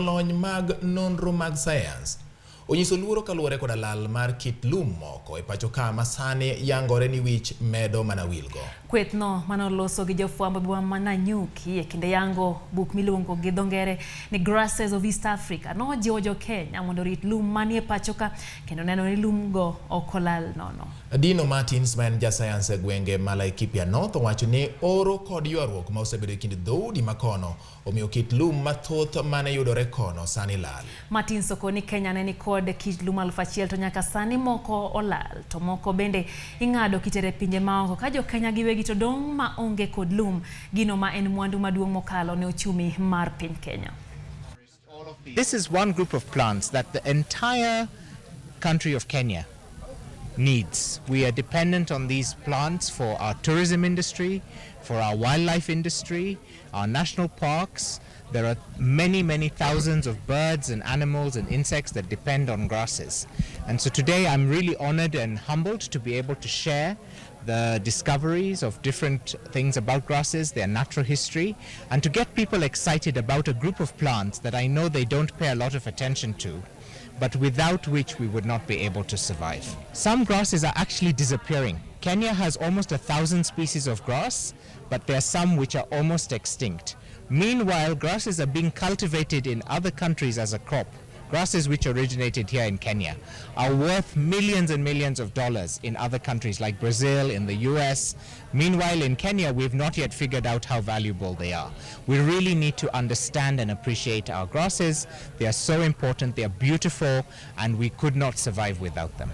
Lony mag nonro mag science onyiso luoro kaluwore koda lal mar kit lum moko e pacho ka masani yangore ni wich medo mana wilgo. Kwethno manoloso gi jofwambo bwa Nanyuki e kinde yango buk miluongo gi dho ngere ni Grasses of East Africa nojiwo jo Kenya mondo rit lum manie pacho ka kendo neno ni lum go ok olal nono. Dino Martins ma en ja sayans e gwenge ma Laikipia North owacho ni oro kod ywaruok ma osebedo e kind dhoudi makono omiyo kit lum mathoth mane yudore kono sani lal. Martins oko ni Kenya ne ni kod kit lum 1,000 to nyaka sani moko olal to moko bende ing'ado kitere pinje maoko ka jo Kenya giwegi to dong ma onge kod lum gino ma en mwandu maduong' mokalo ne ochumi mar piny Kenya. This is one group of plants that the entire country of Kenya needs. We are dependent on these plants for our tourism industry, for our wildlife industry, our national parks. There are many, many thousands of birds and animals and insects that depend on grasses. And so today I'm really honored and humbled to be able to share the discoveries of different things about grasses, their natural history, and to get people excited about a group of plants that I know they don't pay a lot of attention to, but without which we would not be able to survive. Some grasses are actually disappearing. Kenya has almost 1,000 species of grass, but there are some which are almost extinct. Meanwhile, grasses are being cultivated in other countries as a crop. Grasses which originated here in Kenya are worth millions and millions of dollars in other countries like Brazil, in the US. Meanwhile, in Kenya, we've not yet figured out how valuable they are. We really need to understand and appreciate our grasses. They are so important, they are beautiful, and we could not survive without them.